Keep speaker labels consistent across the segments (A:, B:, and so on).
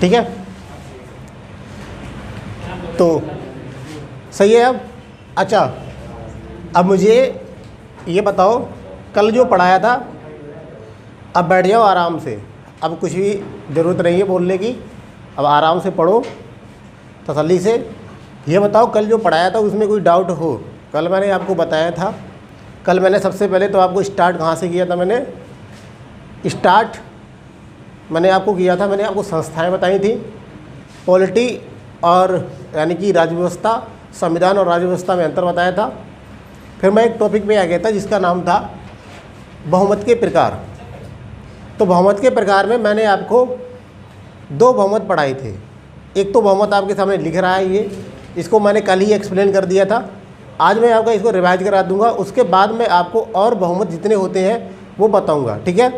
A: ठीक है, तो सही है। अब अच्छा, अब मुझे ये बताओ, कल जो पढ़ाया था, अब बैठ जाओ आराम से, अब कुछ भी ज़रूरत नहीं है बोलने की, अब आराम से पढ़ो तसल्ली से। ये बताओ कल जो पढ़ाया था उसमें कोई डाउट हो? कल मैंने आपको बताया था, कल मैंने सबसे पहले तो आपको स्टार्ट कहाँ से किया था? मैंने आपको किया था, मैंने आपको संस्थाएं बताई थी, पॉलिटी और यानी कि राज्य व्यवस्था, संविधान और राज्य व्यवस्था में अंतर बताया था। फिर मैं एक टॉपिक पे आ गया था जिसका नाम था बहुमत के प्रकार। तो बहुमत के प्रकार में मैंने आपको 2 बहुमत पढ़ाए थे। एक तो बहुमत आपके सामने लिख रहा है, इसको मैंने कल ही एक्सप्लेन कर दिया था। आज मैं आपका इसको रिवाइज करा दूंगा, उसके बाद मैं आपको और बहुमत जितने होते हैं वो बताऊंगा, ठीक है।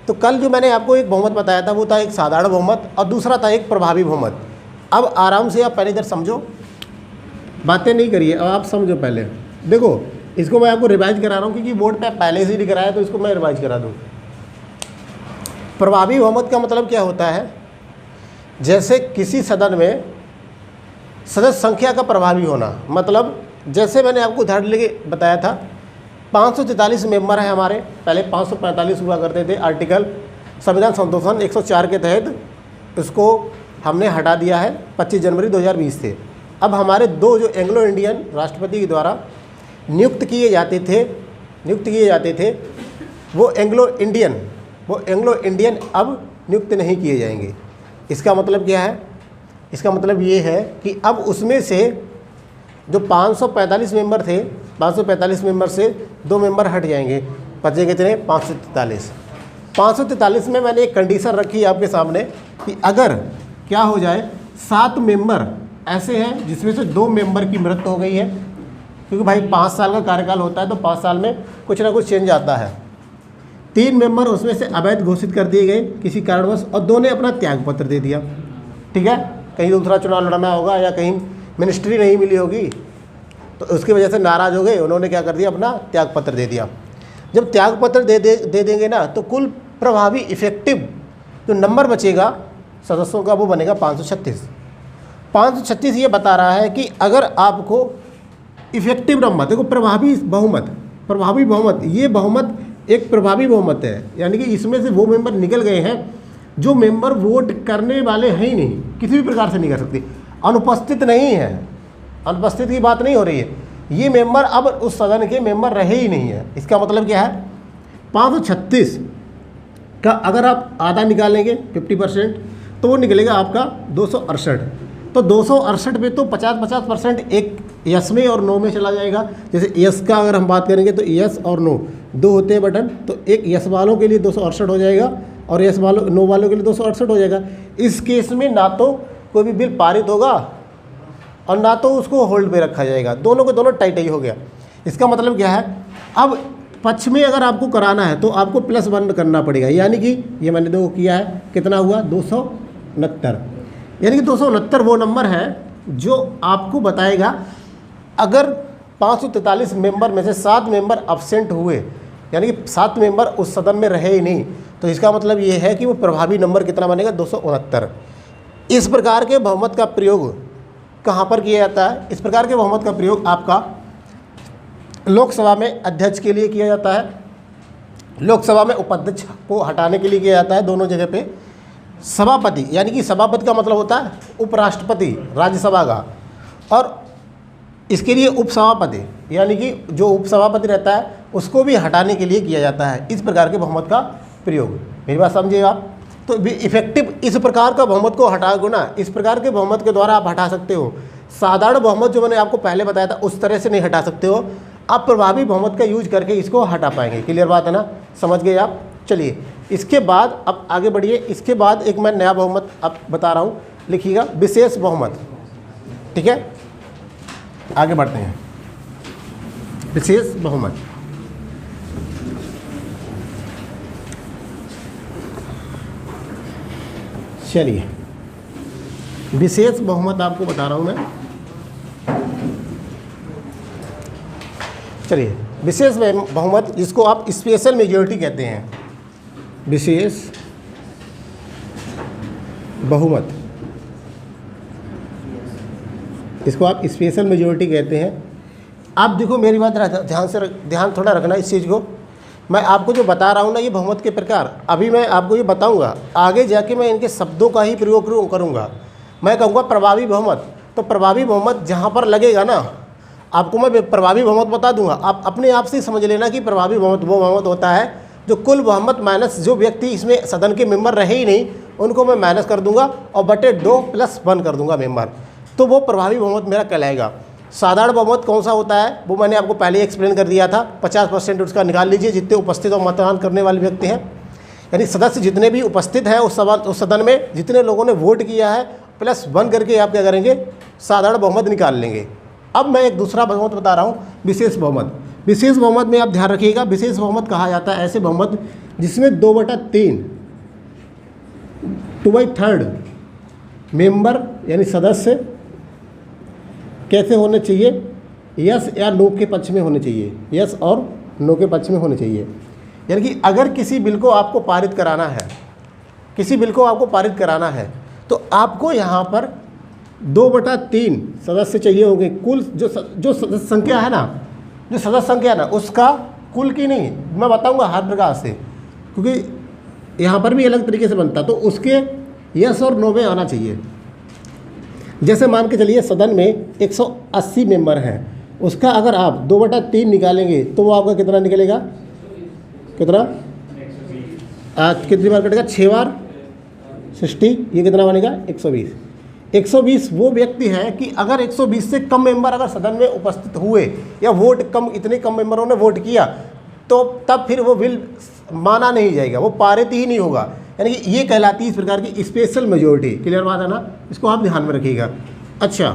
A: तो कल जो मैंने आपको एक बहुमत बताया था वो था एक साधारण बहुमत और दूसरा था एक प्रभावी बहुमत। अब आराम से आप पहले इधर समझो, बातें नहीं करिए, अब आप समझो पहले। देखो, इसको मैं आपको रिवाइज करा रहा हूँ क्योंकि बोर्ड पे पहले से ही लिख रहा है, तो इसको मैं रिवाइज करा दूँ। प्रभावी बहुमत का मतलब क्या होता है? जैसे किसी सदन में सदस्य संख्या का प्रभावी होना, मतलब जैसे मैंने आपको उदाहरण लेके बताया था, 543 मेंबर हैं हमारे, पहले 545 हुआ करते थे। आर्टिकल संविधान संशोधन 104 के तहत उसको हमने हटा दिया है 25 जनवरी 2020 से। अब हमारे 2 जो एंग्लो इंडियन राष्ट्रपति के द्वारा नियुक्त किए जाते थे वो एंग्लो इंडियन अब नियुक्त नहीं किए जाएंगे। इसका मतलब क्या है? इसका मतलब ये है कि अब उसमें से जो 545 मेंबर थे, 545 मेंबर से 2 मेंबर हट जाएंगे, बचे कितने? 543 में मैंने एक कंडीशन रखी है आपके सामने कि अगर क्या हो जाए, 7 मेंबर ऐसे हैं जिसमें से 2 मेंबर की मृत्यु हो गई है, क्योंकि भाई 5 साल का कार्यकाल होता है तो 5 साल में कुछ ना कुछ चेंज आता है। 3 मेंबर उसमें से अवैध घोषित कर दिए गए किसी कारणवश और 2 ने अपना त्यागपत्र दे दिया, ठीक है। कहीं दूसरा चुनाव लड़ना होगा या कहीं मिनिस्ट्री नहीं मिली होगी तो उसकी वजह से नाराज़ हो गए, उन्होंने क्या कर दिया? अपना त्यागपत्र दे दिया। जब त्यागपत्र दे देंगे ना, तो कुल प्रभावी इफेक्टिव जो नंबर बचेगा सदस्यों का वो बनेगा 536। ये बता रहा है कि अगर आपको इफेक्टिव नंबर, देखो प्रभावी बहुमत, ये बहुमत एक प्रभावी बहुमत है, यानी कि इसमें से वो मेंबर निकल गए हैं जो मेंबर वोट करने वाले हैं ही नहीं, किसी भी प्रकार से नहीं कर सकते, अनुपस्थित नहीं है, अनुपस्थित की बात नहीं हो रही है। ये मेंबर अब उस सदन के मेंबर रहे ही नहीं है। इसका मतलब क्या है? 536 का अगर आप आधा निकालेंगे 50% तो वो निकलेगा आपका 268। तो 268 पे तो 50% एक यस में और नो में चला जाएगा। जैसे यस का अगर हम बात करेंगे तो यस और नो 2 होते हैं बटन, तो एक यस वालों के लिए 268 हो जाएगा और यस वालों नो वालों के लिए 268 हो जाएगा। इस केस में ना तो कोई भी बिल पारित होगा और ना तो उसको होल्ड पे रखा जाएगा, दोनों को दोनों टाइट ही हो गया। इसका मतलब क्या है? अब पक्ष में अगर आपको कराना है तो आपको +1 करना पड़ेगा, यानी कि ये मैंने देखो किया है, कितना हुआ? 269। यानी कि 269 वो नंबर है जो आपको बताएगा अगर 543 मेंबर में से 7 मेंबर अब्सेंट हुए, यानी कि 7 मेंबर उस सदन में रहे ही नहीं, तो इसका मतलब ये है कि वो प्रभावी नंबर कितना बनेगा? 269। इस प्रकार के बहुमत का प्रयोग कहाँ पर किया जाता है? इस प्रकार के बहुमत का प्रयोग आपका लोकसभा में अध्यक्ष के लिए किया जाता है, लोकसभा में उपाध्यक्ष को हटाने के लिए किया जाता है दोनों जगह पे, सभापति यानी कि सभापति का मतलब होता है उपराष्ट्रपति राज्यसभा का, और इसके लिए उपसभापति यानी कि जो उपसभापति रहता है उसको भी हटाने के लिए किया जाता है। इस प्रकार के बहुमत का प्रयोग, मेरी बात समझिए आप। तो इफेक्टिव इस प्रकार का बहुमत को हटा दो ना, इस प्रकार के बहुमत के द्वारा आप हटा सकते हो। साधारण बहुमत जो मैंने आपको पहले बताया था उस तरह से नहीं हटा सकते हो, आप प्रभावी बहुमत का यूज करके इसको हटा पाएंगे। क्लियर बात है ना? समझ गए आप? चलिए इसके बाद अब आगे बढ़िए। इसके बाद एक मैं नया बहुमत अब बता रहा हूँ, लिखिएगा विशेष बहुमत, ठीक है। आगे बढ़ते हैं। विशेष बहुमत, चलिए विशेष बहुमत आपको बता रहा हूँ मैं। चलिए विशेष बहुमत जिसको आप स्पेशल मेजॉरिटी कहते हैं, विशेष बहुमत इसको आप स्पेशल मेजोरिटी कहते हैं। आप देखो मेरी बात ध्यान थोड़ा रखना इस चीज़ को। मैं आपको जो बता रहा हूँ ना, ये बहुमत के प्रकार अभी मैं आपको ये बताऊँगा, आगे जाके मैं इनके शब्दों का ही प्रयोग करूँगा। मैं कहूँगा प्रभावी बहुमत, तो प्रभावी बहुमत जहाँ पर लगेगा ना, आपको मैं प्रभावी बहुमत बता दूंगा, आप अपने आप से समझ लेना कि प्रभावी बहुमत वो बहुमत होता है जो कुल बहुमत माइनस जो व्यक्ति इसमें सदन के मेंबर रहे ही नहीं उनको मैं माइनस कर दूंगा और बटे 2 + 1 कर दूंगा मेंबर, तो वो प्रभावी बहुमत मेरा कहलाएगा। साधारण बहुमत कौन सा होता है वो मैंने आपको पहले एक्सप्लेन कर दिया था। 50% उसका निकाल लीजिए, जितने उपस्थित और मतदान करने वाले व्यक्ति हैं, यानी सदस्य जितने भी उपस्थित हैं उस सदन में जितने लोगों ने वोट किया है +1 करके आप क्या करेंगे, साधारण बहुमत निकाल लेंगे। अब मैं एक दूसरा बहुमत बता रहा हूँ, विशेष बहुमत। विशेष बहुमत में आप ध्यान रखिएगा, विशेष बहुमत कहा जाता है ऐसे बहुमत जिसमें 2/3 2/3 मेंबर यानी सदस्य कैसे होने चाहिए, यस या नो के पक्ष में होने चाहिए, यस और नो के पक्ष में होने चाहिए। यानी कि अगर किसी बिल को आपको पारित कराना है, किसी बिल को आपको पारित कराना है तो आपको यहाँ पर 2/3 सदस्य चाहिए होंगे। कुल जो सदस्य संख्या है ना, जो सदस्य संख्या है ना, उसका कुल की नहीं, मैं बताऊंगा हर प्रकार से, क्योंकि यहाँ पर भी अलग तरीके से बनता, तो उसके यस और नो में आना चाहिए। जैसे मान के चलिए सदन में 180 मेंबर हैं, उसका अगर आप 2/3 निकालेंगे तो वो आपका कितना निकलेगा, कितना कितनी बार कटेगा, 6 बार 60, ये कितना बनेगा 120। 120 वो व्यक्ति है कि अगर 120 से कम मेंबर अगर सदन में उपस्थित हुए या वोट कम, इतने कम मेंबरों ने वोट किया तो तब फिर वो बिल माना नहीं जाएगा, वो पारित ही नहीं होगा। यानी कि ये कहलाती है इस प्रकार की स्पेशल मेजोरिटी। क्लियर बात है ना, इसको आप ध्यान में रखिएगा। अच्छा,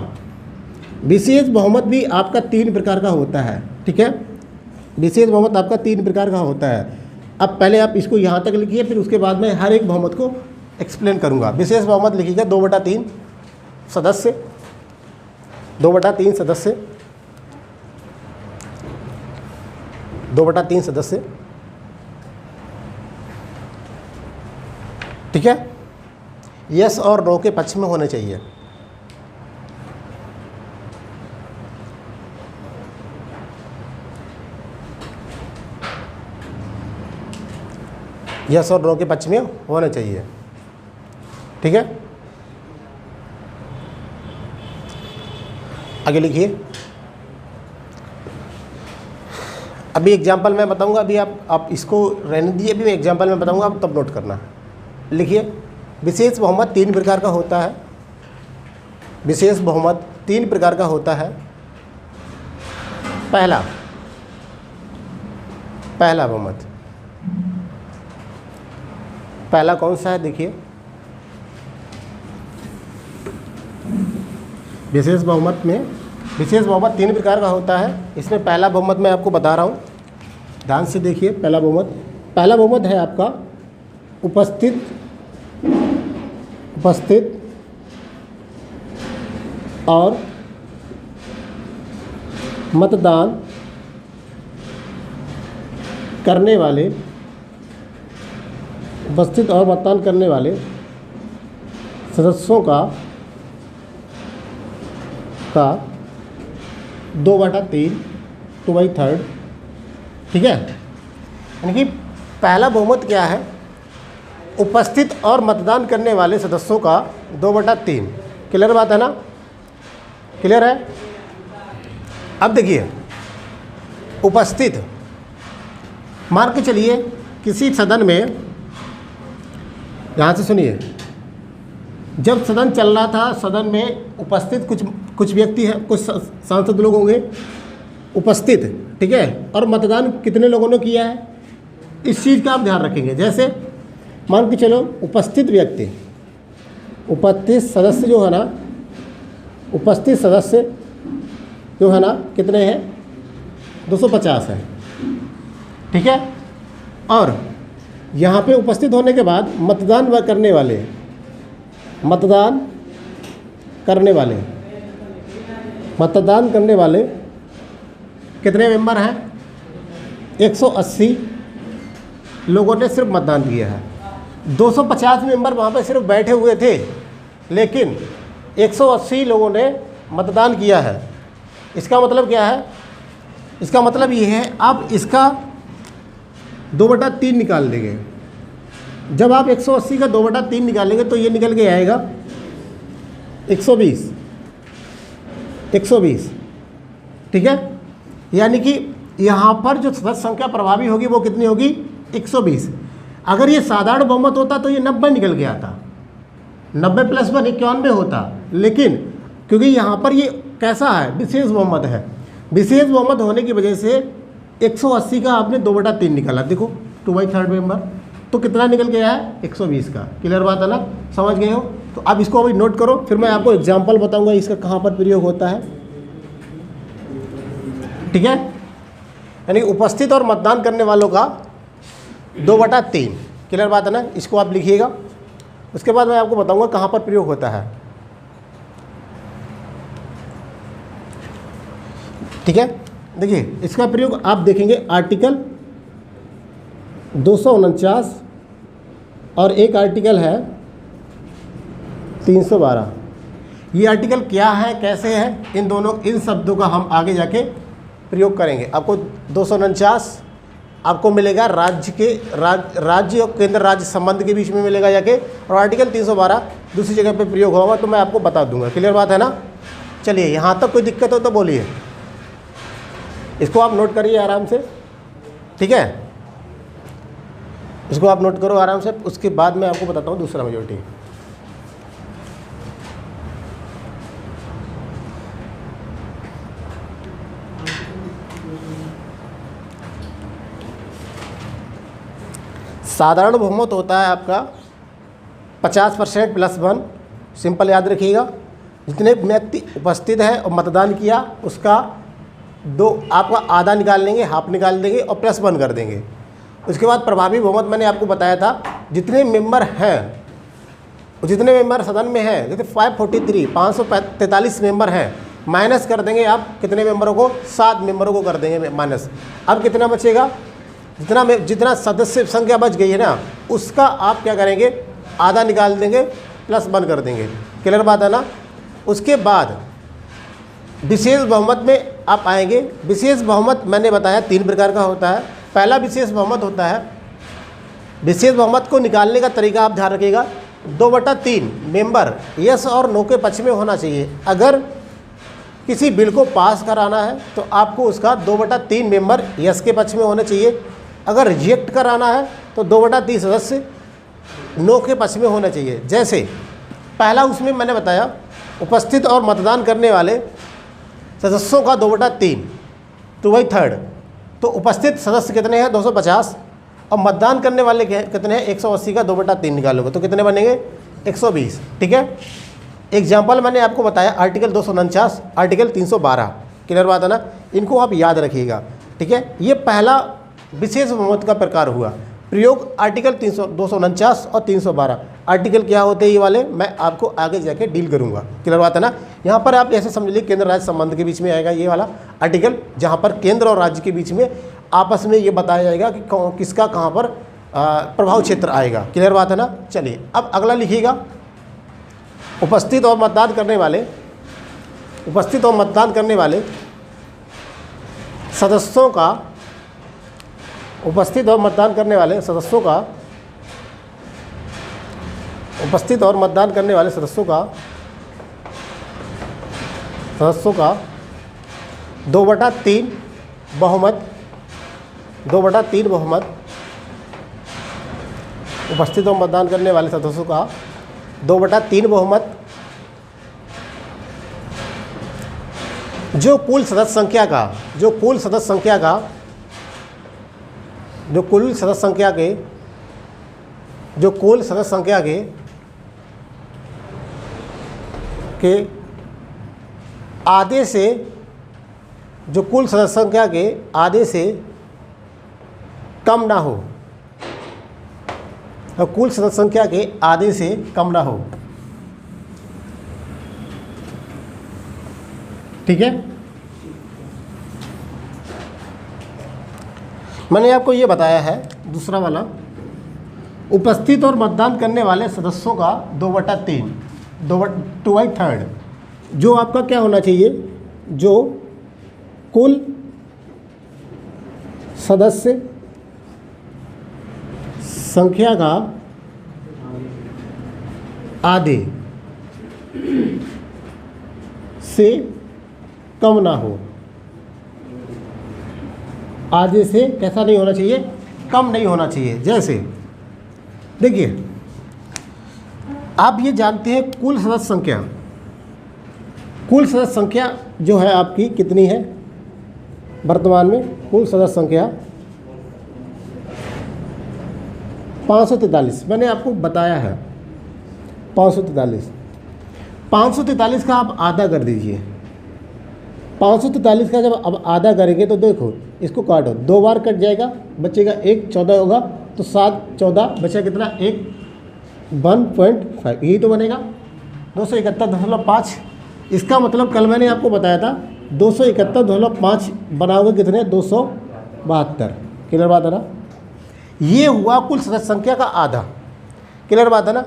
A: विशेष बहुमत भी आपका 3 प्रकार का होता है, ठीक है। विशेष बहुमत आपका 3 प्रकार का होता है। अब पहले आप इसको यहाँ तक लिखिए, फिर उसके बाद मैं हर एक बहुमत को एक्सप्लेन करूँगा। विशेष बहुमत लिखिएगा 2/3 सदस्य, 2/3 सदस्य, 2/3 सदस्य, ठीक है। यस और नो के पक्ष में होने चाहिए। यस और नो के पक्ष में होने चाहिए, ठीक है। आगे लिखिए। अभी एग्जाम्पल मैं बताऊंगा, अभी आप इसको रहने दीजिए, अभी मैं एग्जाम्पल में बताऊंगा, आप तब नोट करना। लिखिए, विशेष बहुमत 3 प्रकार का होता है। विशेष बहुमत 3 प्रकार का होता है। पहला बहुमत, पहला कौन सा है, देखिए विशेष बहुमत में, विशेष बहुमत 3 प्रकार का होता है। इसमें पहला बहुमत मैं आपको बता रहा हूँ, ध्यान से देखिए। पहला बहुमत है आपका उपस्थित और मतदान करने वाले, उपस्थित और मतदान करने वाले सदस्यों का 2/3 2/3, ठीक है। यानी कि पहला बहुमत क्या है, उपस्थित और मतदान करने वाले सदस्यों का 2/3। क्लियर बात है ना, क्लियर है। अब देखिए, उपस्थित, मान के चलिए किसी सदन में, यहाँ से सुनिए, जब सदन चल रहा था, सदन में उपस्थित कुछ व्यक्ति हैं, कुछ सांसद लोग होंगे उपस्थित, ठीक है, और मतदान कितने लोगों ने किया है, इस चीज़ का आप ध्यान रखेंगे। जैसे मान के चलो उपस्थित व्यक्ति, उपस्थित सदस्य जो है ना, उपस्थित सदस्य जो है ना कितने हैं, 250 हैं, ठीक है। और यहाँ पे उपस्थित होने के बाद मतदान करने वाले कितने मेंबर हैं, 180 लोगों ने सिर्फ मतदान किया है। 250 मेंबर वहाँ पे सिर्फ बैठे हुए थे, लेकिन 180 लोगों ने मतदान किया है। इसका मतलब क्या है? इसका मतलब ये है आप इसका 2/3 निकाल देंगे। जब आप 180 का 2/3 निकालेंगे तो ये निकल के आएगा 120। ठीक है, यानी कि यहाँ पर जो सदस्य संख्या प्रभावी होगी वो कितनी होगी? 120। अगर ये साधारण बहुमत होता तो ये 90 निकल के आता, 90 + 1 91 होता। लेकिन क्योंकि यहाँ पर ये कैसा है? विशेष बहुमत है। विशेष बहुमत होने की वजह से 180 का आपने 2/3 निकाला। देखो 2/3 मेंबर, तो कितना निकल के आया है? 120 का। क्लियर बात है ना? समझ गए हो? तो अब इसको अभी नोट करो, फिर मैं आपको एग्जाम्पल बताऊंगा इसका कहाँ पर प्रयोग होता है। ठीक है, यानी उपस्थित और मतदान करने वालों का 2/3। क्लियर बात है ना? इसको आप लिखिएगा, उसके बाद मैं आपको बताऊंगा कहाँ पर प्रयोग होता है। ठीक है, देखिए इसका प्रयोग आप देखेंगे आर्टिकल 249 और एक आर्टिकल है 312। ये आर्टिकल क्या है, कैसे है, इन शब्दों का हम आगे जाके प्रयोग करेंगे। आपको 249 आपको मिलेगा राज्य और केंद्र राज्य संबंध के बीच में मिलेगा जाके, और आर्टिकल 312 दूसरी जगह पे प्रयोग होगा, तो मैं आपको बता दूंगा। क्लियर बात है ना? चलिए, यहाँ तक कोई दिक्कत हो तो बोलिए। इसको आप नोट करिए आराम से। ठीक है, इसको आप नोट करो आराम से, उसके बाद मैं आपको बताता हूँ दूसरा मेजोरिटी। साधारण बहुमत होता है आपका 50% + 1। सिंपल याद रखिएगा, जितने व्यक्ति उपस्थित हैं और मतदान किया उसका आपका आधा निकाल लेंगे, हाफ निकाल देंगे और +1 कर देंगे। उसके बाद प्रभावी बहुमत मैंने आपको बताया था, जितने मेंबर हैं, जितने मेंबर सदन में हैं, जैसे 543 मेंबर हैं, माइनस कर देंगे आप कितने मेंबरों को? 7 मेंबरों को कर देंगे माइनस। अब कितना बचेगा? जितना सदस्य संख्या बच गई है ना, उसका आप क्या करेंगे? आधा निकाल देंगे, +1 कर देंगे। क्लियर बात है ना? उसके बाद विशेष बहुमत में आप आएंगे। विशेष बहुमत मैंने बताया 3 प्रकार का होता है। पहला विशेष बहुमत होता है, विशेष बहुमत को निकालने का तरीका आप ध्यान रखिएगा, 2/3 मेंबर यस और नो के पक्ष में होना चाहिए। अगर किसी बिल को पास कराना है तो आपको उसका 2/3 मेंबर यस के पक्ष में होने चाहिए। अगर रिजेक्ट कराना है तो 2/3 सदस्य नो के पक्ष में होना चाहिए। जैसे पहला उसमें मैंने बताया, उपस्थित और मतदान करने वाले सदस्यों का 2/3, 2/3। तो उपस्थित सदस्य कितने हैं? 250, और मतदान करने वाले कितने हैं? 180 का 2/3 निकालोगे तो कितने बनेंगे? 120। ठीक है, एग्जाम्पल मैंने आपको बताया आर्टिकल 249, आर्टिकल 312। क्लियर बात है ना? इनको आप याद रखिएगा। ठीक है, ये पहला विशेष बहुमत का प्रकार हुआ। प्रयोग आर्टिकल 249 और 312 आर्टिकल क्या होते हैं ये वाले, मैं आपको आगे जाके डील करूंगा। क्लियर बात है ना? यहाँ पर आप ऐसे समझ लीजिए केंद्र राज्य संबंध के बीच में आएगा ये वाला आर्टिकल, जहाँ पर केंद्र और राज्य के बीच में आपस में ये बताया जाएगा कि किसका कहाँ पर प्रभाव क्षेत्र आएगा। क्लियर बात है ना? चलिए अब अगला लिखिएगा, उपस्थित और मतदान करने वाले सदस्यों का, उपस्थित और मतदान करने वाले सदस्यों का 2/3 बहुमत, 2/3 बहुमत, उपस्थित और मतदान करने वाले सदस्यों का 2/3 बहुमत जो कुल सदस्य संख्या के आधे से, जो कुल सदस्य संख्या के आधे से कम ना हो, और कुल सदस्य संख्या के आधे से कम ना हो। ठीक है, मैंने आपको ये बताया है दूसरा वाला, उपस्थित और मतदान करने वाले सदस्यों का 2/3, 2/3 जो आपका क्या होना चाहिए, जो कुल सदस्य संख्या का आधे से कम ना हो। आधे से कैसा नहीं होना चाहिए, कम नहीं होना चाहिए। जैसे देखिए, आप ये जानते हैं कुल सदस्य संख्या, कुल सदस्य संख्या जो है आपकी कितनी है वर्तमान में, कुल सदस्य संख्या 543। मैंने आपको बताया है 543। 543 का आप आधा कर दीजिए। 543 का जब अब आधा करेंगे तो देखो, इसको काटो, 2 बार कट जाएगा, बचेगा 1, 14 होगा तो 7, 14 बचा कितना, 1.5, यही तो बनेगा 271.5। इसका मतलब कल मैंने आपको बताया था 271.5 बनाओगे कितने, 272। क्लियर बात है ना। ये हुआ कुल सदस्य संख्या का आधा। क्लियर बात है ना।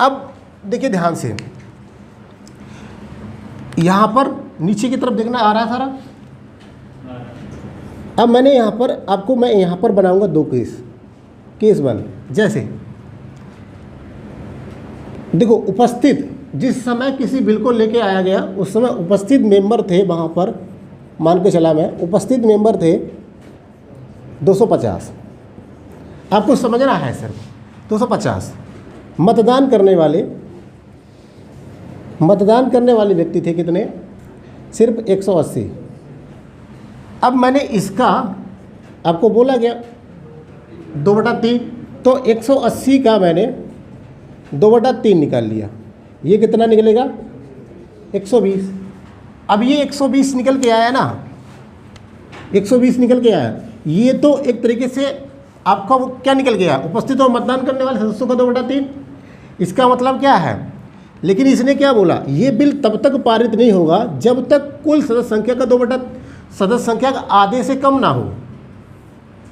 A: अब देखिए ध्यान से, यहाँ पर नीचे की तरफ देखना आ रहा है सारा। अब मैंने यहाँ पर आपको, मैं यहाँ पर बनाऊंगा 2 केस। केस 1, जैसे देखो, उपस्थित जिस समय किसी बिल को लेके आया गया उस समय उपस्थित मेंबर थे वहाँ पर, मान के चला मैं, उपस्थित मेंबर थे 250। आपको समझना है सर, 250। मतदान करने वाले व्यक्ति थे कितने, सिर्फ 180। अब मैंने इसका आपको बोला गया 2/3, तो 180 का मैंने 2/3 निकाल लिया। ये कितना निकलेगा, 120। अब ये 120 निकल के आया ना, 120 निकल के आया। ये तो एक तरीके से आपका वो क्या निकल गया, उपस्थित और मतदान करने वाले सदस्यों का 2/3। इसका मतलब क्या है, लेकिन इसने क्या बोला, ये बिल तब तक पारित नहीं होगा जब तक कुल सदस्य संख्या का सदस्य संख्या का आधे से कम ना हो।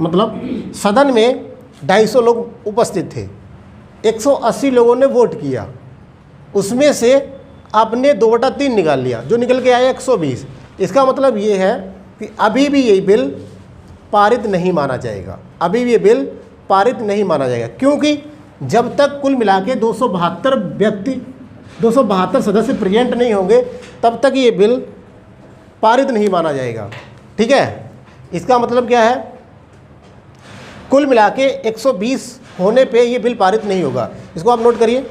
A: मतलब सदन में 250 लोग उपस्थित थे, 180 लोगों ने वोट किया, उसमें से आपने 2/3 निकाल लिया, जो निकल के आया 120। इसका मतलब ये है कि अभी भी ये बिल पारित नहीं माना जाएगा, अभी भी ये बिल पारित नहीं माना जाएगा। क्योंकि जब तक कुल मिला के 272 सदस्य प्रेजेंट नहीं होंगे तब तक ये बिल पारित नहीं माना जाएगा। ठीक है, इसका मतलब क्या है, कुल मिला के 120 होने पे ये बिल पारित नहीं होगा। इसको आप नोट करिए।